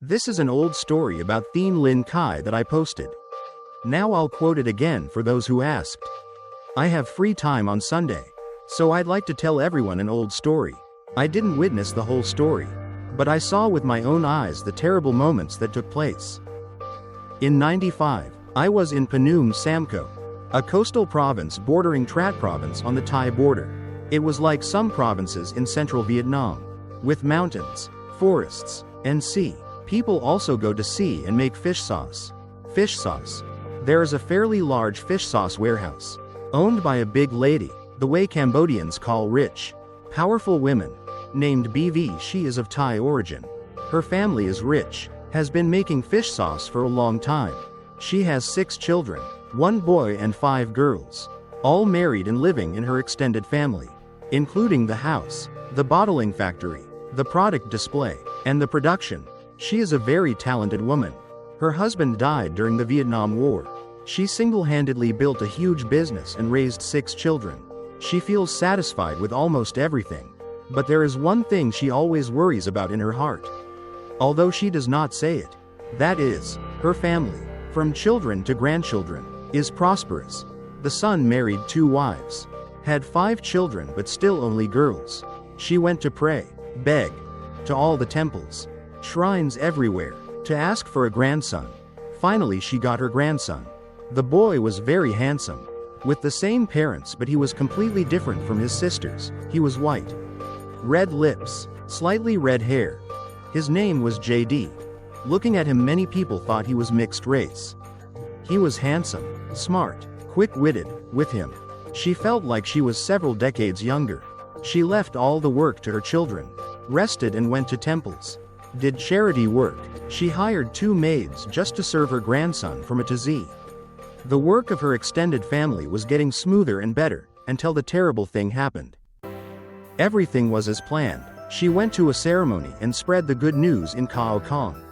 This is an old story about Thien Lin Kai that I posted. Now I'll quote it again for those who asked. I have free time on Sunday, so I'd like to tell everyone an old story. I didn't witness the whole story, but I saw with my own eyes the terrible moments that took place. In '95, I was in Phnom Samko, a coastal province bordering Trat province on the Thai border. It was like some provinces in central Vietnam, with mountains, forests, and sea. People also go to sea and make fish sauce. Fish sauce. There is a fairly large fish sauce warehouse, owned by a big lady, the way Cambodians call rich, powerful women, named BV. She is of Thai origin. Her family is rich, has been making fish sauce for a long time. She has 6 children, 1 boy and 5 girls, all married and living in her extended family, including the house, the bottling factory, the product display, and the production. She is a very talented woman. Her husband died during the Vietnam War. She single-handedly built a huge business and raised 6 children. She feels satisfied with almost everything. But there is one thing she always worries about in her heart. Although she does not say it. That is, her family, from children to grandchildren, is prosperous. The son married 2 wives, had 5 children but still only girls. She went to pray, beg, to all the temples, shrines everywhere, to ask for a grandson. Finally she got her grandson. The boy was very handsome, with the same parents, but he was completely different from his sisters. He was white, red lips, slightly red hair. His name was JD. Looking at him, many people thought he was mixed race. He was handsome, smart, quick-witted. With him, she felt like she was several decades younger. She left all the work to her children, rested and went to temples, did charity work. She hired 2 maids just to serve her grandson from A to Z. The work of her extended family was getting smoother and better, until the terrible thing happened. Everything was as planned. She went to a ceremony and spread the good news in Khao Kong,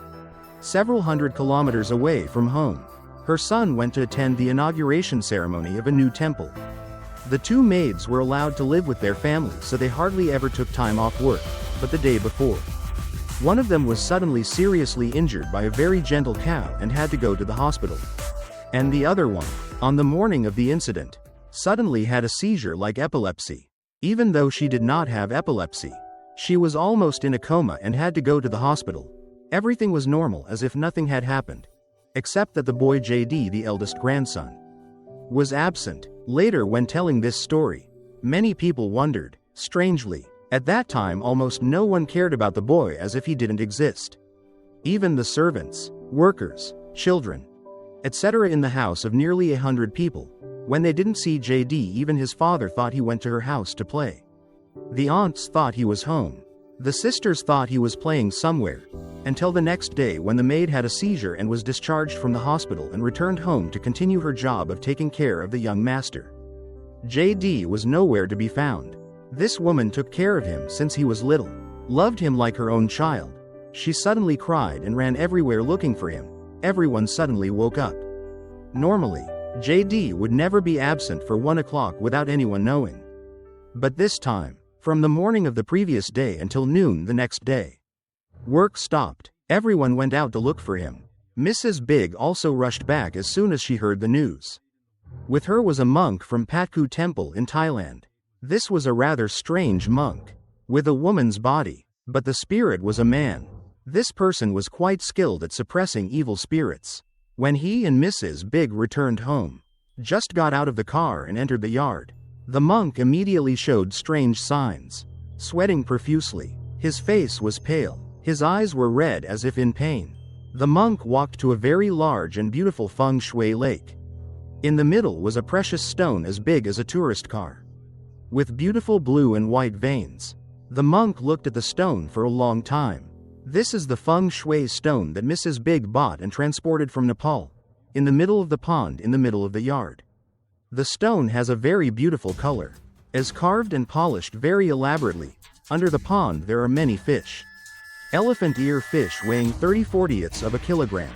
several hundred kilometers away from home. Her son went to attend the inauguration ceremony of a new temple. The 2 maids were allowed to live with their family, so they hardly ever took time off work. But the day before, one of them was suddenly seriously injured by a very gentle cow and had to go to the hospital. And the other one, on the morning of the incident, suddenly had a seizure like epilepsy. Even though she did not have epilepsy, she was almost in a coma and had to go to the hospital. Everything was normal, as if nothing had happened, except that the boy JD, the eldest grandson, was absent. Later, when telling this story, many people wondered. Strangely, at that time almost no one cared about the boy, as if he didn't exist. Even the servants, workers, children, etc. in the house of nearly 100 people, when they didn't see JD, even his father thought he went to her house to play. The aunts thought he was home. The sisters thought he was playing somewhere, until the next day when the maid had a seizure and was discharged from the hospital and returned home to continue her job of taking care of the young master. JD was nowhere to be found. This woman took care of him since he was little, loved him like her own child. She suddenly cried and ran everywhere looking for him. Everyone suddenly woke up. Normally, JD would never be absent for 1 o'clock without anyone knowing. But this time, from the morning of the previous day until noon the next day, work stopped. Everyone went out to look for him. Mrs. Big also rushed back as soon as she heard the news. With her was a monk from Patku Temple in Thailand. This was a rather strange monk, with a woman's body, but the spirit was a man. This person was quite skilled at suppressing evil spirits. When he and Mrs. Big returned home, just got out of the car and entered the yard, the monk immediately showed strange signs, sweating profusely. His face was pale, his eyes were red as if in pain. The monk walked to a very large and beautiful feng shui lake. In the middle was a precious stone as big as a tourist car, with beautiful blue and white veins. The monk looked at the stone for a long time. This is the feng shui stone that Mrs. Big bought and transported from Nepal, in the middle of the pond in the middle of the yard. The stone has a very beautiful color, is carved and polished very elaborately. Under the pond there are many fish. Elephant ear fish weighing 30/40ths of a kilogram.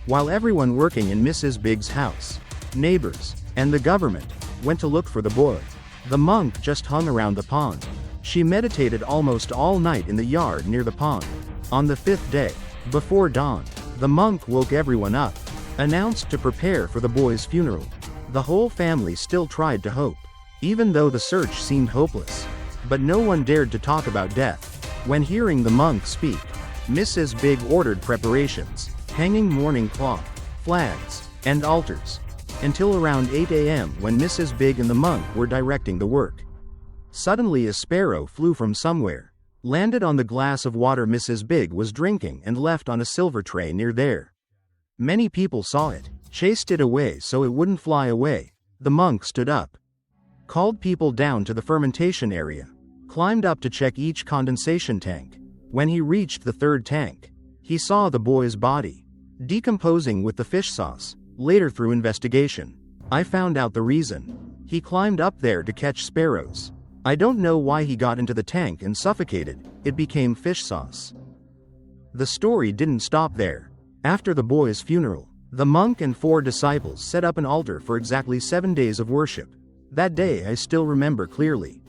While everyone working in Mrs. Big's house, neighbors, and the government, went to look for the boy, the monk just hung around the pond. She meditated almost all night in the yard near the pond. On the 5th day, Before dawn, the monk woke everyone up, announced to prepare for the boy's funeral. The whole family still tried to hope, even though the search seemed hopeless. But no one dared to talk about death. When hearing the monk speak, Mrs. Big ordered preparations, hanging mourning cloth, flags, and altars, until around 8 a.m. when Mrs. Big and the monk were directing the work. Suddenly a sparrow flew from somewhere, landed on the glass of water Mrs. Big was drinking and left on a silver tray near there. Many people saw it, chased it away so it wouldn't fly away. The monk stood up, called people down to the fermentation area, climbed up to check each condensation tank. When he reached the third tank, he saw the boy's body, decomposing with the fish sauce. Later through investigation, I found out the reason. He climbed up there to catch sparrows. I don't know why he got into the tank and suffocated. It became fish sauce. The story didn't stop there. After the boy's funeral, the monk and 4 disciples set up an altar for exactly 7 days of worship. That day I still remember clearly.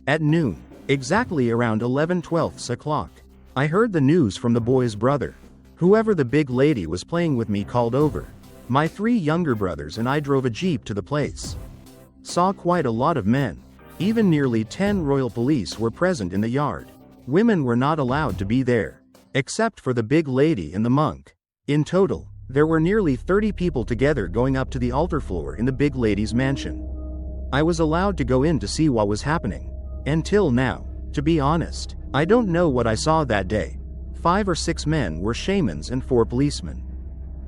At noon, exactly around 11:12 o'clock, I heard the news from the boy's brother. Whoever the big lady was playing with me called over. My 3 younger brothers and I drove a jeep to the place. Saw quite a lot of men. Even nearly 10 royal police were present in the yard. Women were not allowed to be there, except for the big lady and the monk. In total, there were nearly 30 people together going up to the altar floor in the big lady's mansion. I was allowed to go in to see what was happening. Until now, to be honest, I don't know what I saw that day. 5 or 6 men were shamans and 4 policemen,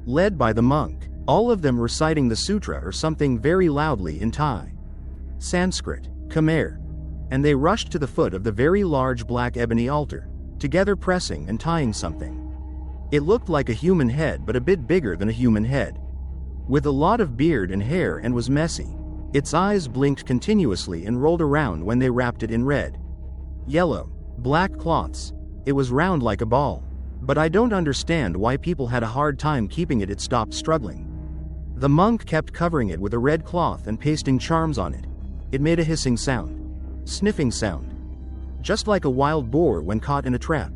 led by the monk, all of them reciting the sutra or something very loudly in Thai, Sanskrit, Khmer, and they rushed to the foot of the very large black ebony altar, together pressing and tying something. It looked like a human head but a bit bigger than a human head, with a lot of beard and hair, and was messy. Its eyes blinked continuously and rolled around when they wrapped it in red, yellow, black cloths. It was round like a ball, but I don't understand why people had a hard time keeping it. It stopped struggling. The monk kept covering it with a red cloth and pasting charms on it. It made a hissing sound, sniffing sound, just like a wild boar when caught in a trap.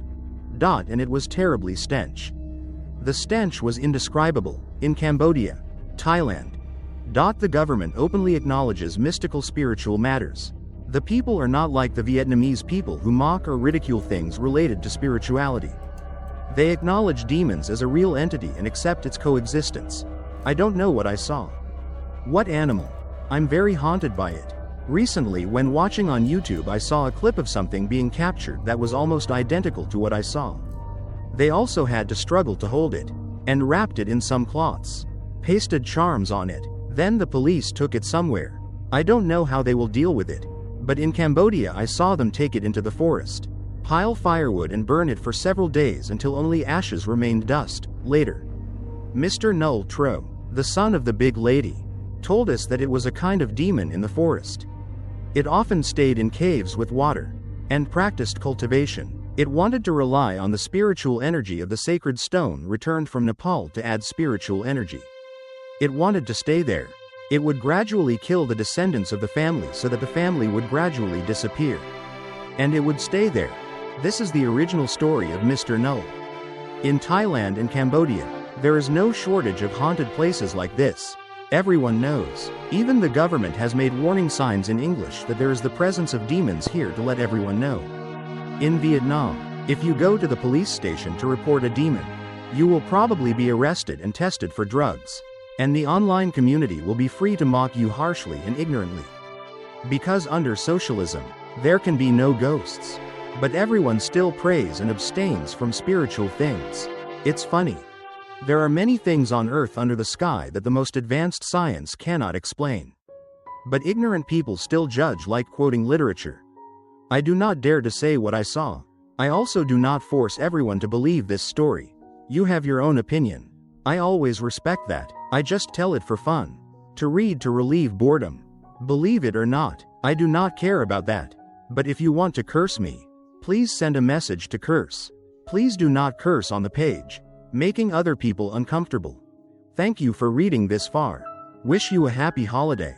And it was terribly stench. The stench was indescribable. In Cambodia, Thailand, the government openly acknowledges mystical spiritual matters. The people are not like the Vietnamese people who mock or ridicule things related to spirituality. They acknowledge demons as a real entity and accept its coexistence. I don't know what I saw. What animal? I'm very haunted by it. Recently, when watching on YouTube, I saw a clip of something being captured that was almost identical to what I saw. They also had to struggle to hold it, and wrapped it in some cloths, pasted charms on it. Then the police took it somewhere. I don't know how they will deal with it. But in Cambodia I saw them take it into the forest, pile firewood and burn it for several days until only ashes remained dust. Later, Mr. Null Tro, the son of the big lady, told us that it was a kind of demon in the forest. It often stayed in caves with water, and practiced cultivation. It wanted to rely on the spiritual energy of the sacred stone returned from Nepal to add spiritual energy. It wanted to stay there. It would gradually kill the descendants of the family so that the family would gradually disappear. And it would stay there. This is the original story of Mr. Null. In Thailand and Cambodia, there is no shortage of haunted places like this. Everyone knows. Even the government has made warning signs in English that there is the presence of demons here to let everyone know. In Vietnam, if you go to the police station to report a demon, you will probably be arrested and tested for drugs. And the online community will be free to mock you harshly and ignorantly. Because under socialism, there can be no ghosts. But everyone still prays and abstains from spiritual things. It's funny. There are many things on earth under the sky that the most advanced science cannot explain. But ignorant people still judge, like quoting literature. I do not dare to say what I saw. I also do not force everyone to believe this story. You have your own opinion. I always respect that. I just tell it for fun. To read to relieve boredom. Believe it or not, I do not care about that. But if you want to curse me, please send a message to curse. Please do not curse on the page, making other people uncomfortable. Thank you for reading this far. Wish you a happy holiday.